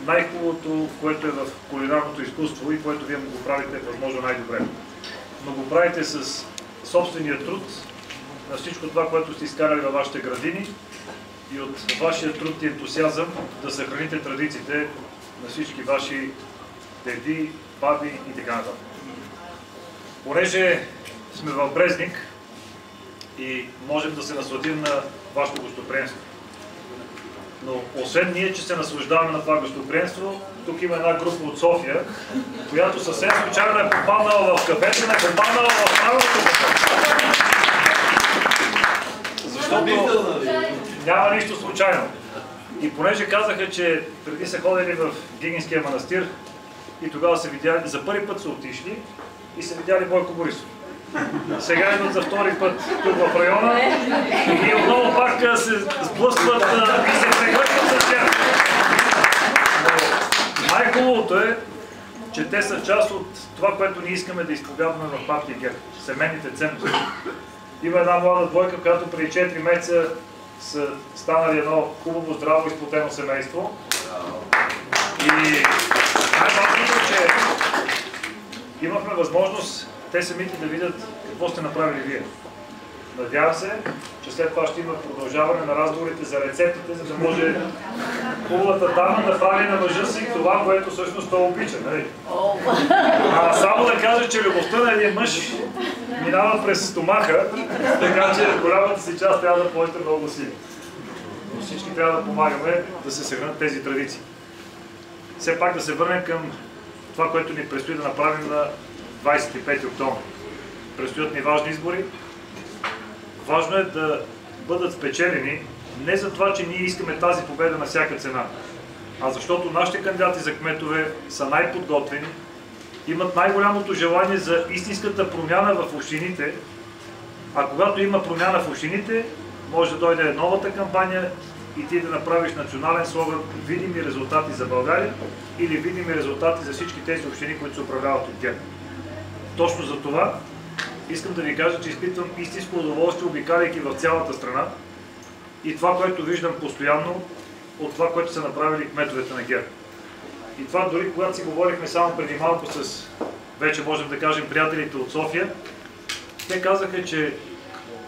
Най-хубавото, което е в кулинарното изкуство и което вие му го правите възможно най-добре. Но го правите с собствения труд на всичко това, което сте изкарали във вашите градини и от вашия труд и ентусиазъм да съхраните традициите на всички ваши деди, баби и така нататък. Понеже сме в Брезник и можем да се насладим на вашето гостоприемство. Но освен ние, че се наслаждаваме на това гостоприемство, тук има една група от София, която съвсем случайно е попаднала в кафето, не е попаднала в правилното кафе. Защото няма нищо случайно. И понеже казаха, че преди са ходили в Гигинския манастир и тогава се видяли, за първи път са отишли и са видяли Бойко Борисов. Сега идват за втори път тук в района и отново пак се сблъскват и се преглъщат с тях. Най-хубавото е, че те са част от това, което ние искаме да изповядваме в партия ГЕРБ. Семейните ценности. Има една млада двойка, която преди 4 месеца са станали едно хубаво, здраво, изплатено семейство. И най-важното е, че имахме възможност те самите да видят какво сте направили вие. Надявам се, че след това ще има продължаване на разговорите за рецептите, за да може хубавата дама да прави на мъжа си това, което всъщност той обича. Нали? Само да кажа, че любовта на един мъж минава през стомаха, така че голямата си част трябва да положите много усилия. Но всички трябва да помагаме да се съхранят тези традиции. Все пак да се върнем към това, което ни предстои да направим на 25 октомври. Предстоят ни важни избори. Важно е да бъдат спечелени не за това, че ние искаме тази победа на всяка цена, а защото нашите кандидати за кметове са най-подготвени, имат най-голямото желание за истинската промяна в общините, а когато има промяна в общините, може да дойде новата кампания и ти да направиш национален слоган "Видими резултати за България" или "Видими резултати за всички тези общини, които се управляват от ГЕРБ". Точно за това искам да ви кажа, че изпитвам истинско удоволствие, обикаляйки в цялата страна и това, което виждам постоянно от това, което са направили кметовете на ГЕРБ. И това дори когато си говорихме само преди малко с, вече можем да кажем, приятелите от София, те казаха, че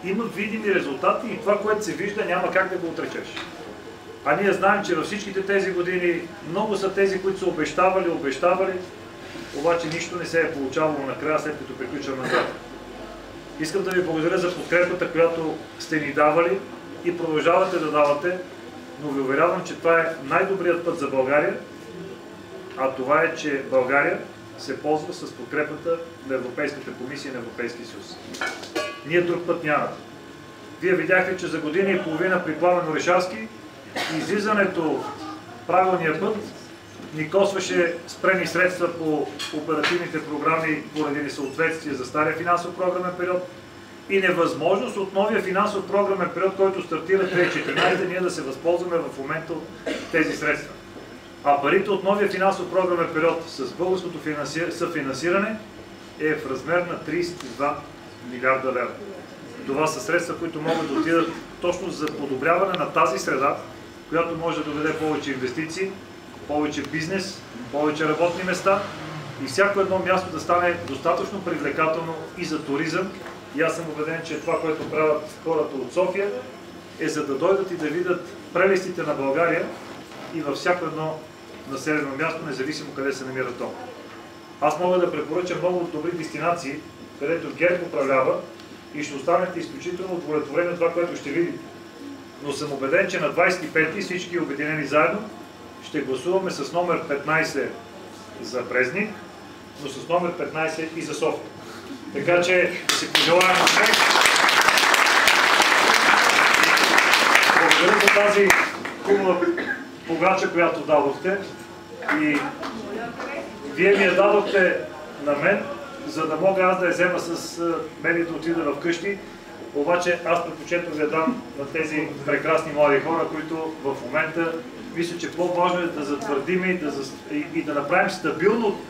имат видими резултати и това, което се вижда, няма как да го отречеш. А ние знаем, че във всичките тези години много са тези, които са обещавали, обаче нищо не се е получавало накрая, след като приключва мандата. Искам да ви благодаря за подкрепата, която сте ни давали и продължавате да давате, но ви уверявам, че това е най-добрият път за България, а това е, че България се ползва с подкрепата на Европейската комисия и на Европейския съюз. Ние друг път нямаме. Вие видяхте, че за година и половина при Пламен Орешарски излизането правилния път ни косваше спрени средства по оперативните програми поради несъответствие за стария финансов програмен период и невъзможност от новия финансов програмен период, който стартира 2014, ние да се възползваме в момента от тези средства. А парите от новия финансов програмен период с българското съфинансиране е в размер на 32 милиарда лева. Това са средства, които могат да отидат точно за подобряване на тази среда, която може да доведе повече инвестиции, повече бизнес, повече работни места и всяко едно място да стане достатъчно привлекателно и за туризъм. И аз съм убеден, че това, което правят хората от София, е за да дойдат и да видят прелестите на България и във всяко едно населено място, независимо къде се намира то. Аз мога да препоръчам много добри дестинации, където ГЕРБ управлява и ще останете изключително удовлетворени от това, което ще видите. Но съм убеден, че на 25-ти всички обединени заедно ще гласуваме с номер 15 за Брезник, но с номер 15 и за София. Така че да си пожелаем успех. Благодаря за тази хубава погача, която дадохте. И вие ми я дадохте на мен, за да мога аз да я взема с мен и да отида вкъщи. Обаче аз предпочитам да я дам на тези прекрасни млади хора, които в момента мисля, че по-важно е да затвърдим и да направим стабилно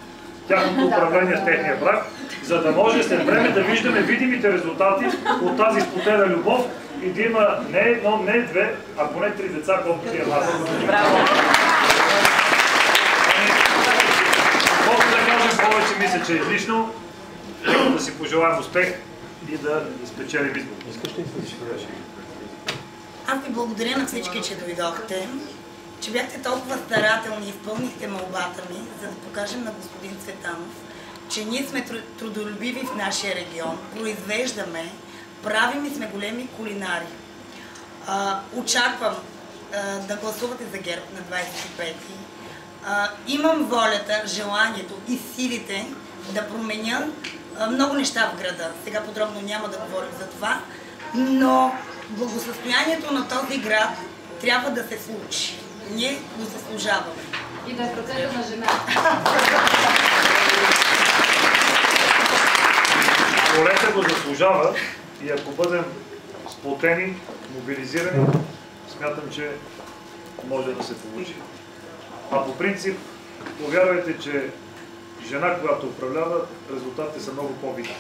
тяхното управление в техния брак, за да може след време да виждаме видимите резултати от тази сплотена любов и да има не едно, не две, а поне 3 деца, колкото имам аз. Колко да кажем повече, мисля, че е излишно. Да си пожелаем успех и да спечелим избор. Аз ви благодаря на всички, че дойдохте, че бяхте толкова старателни и изпълнихте молбата ми, за да покажем на господин Цветанов, че ние сме трудолюбиви в нашия регион, произвеждаме, правим и сме големи кулинари. Очаквам да гласувате за ГЕРБ на 25-ти. Имам волята, желанието и силите да променя много неща в града. Сега подробно няма да говорим за това, но благосъстоянието на този град трябва да се случи. Ние го заслужаваме. И да е в ръцете на жена. Колета го заслужава и ако бъдем сплотени, мобилизирани, смятам, че може да се получи. А по принцип, повярвайте, че жена, която управлява, резултатите са много по-видни.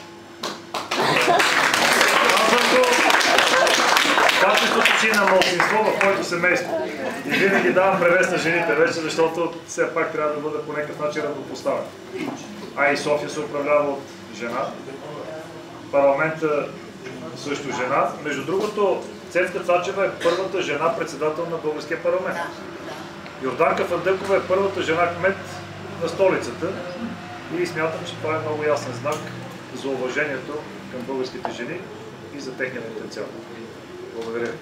Качеството си на малцинство в моето семейство. И винаги давам превес на жените вече, защото все пак трябва да бъде по някакъв начин равнопоставен. А и София се управлява от жена. Парламента също жена. Между другото, Цецка Цачева е първата жена председател на българския парламент. Йорданка Фандъкова е първата жена кмет на столицата. И смятам, че това е много ясен знак за уважението към българските жени и за техния потенциал. Благодаря ви.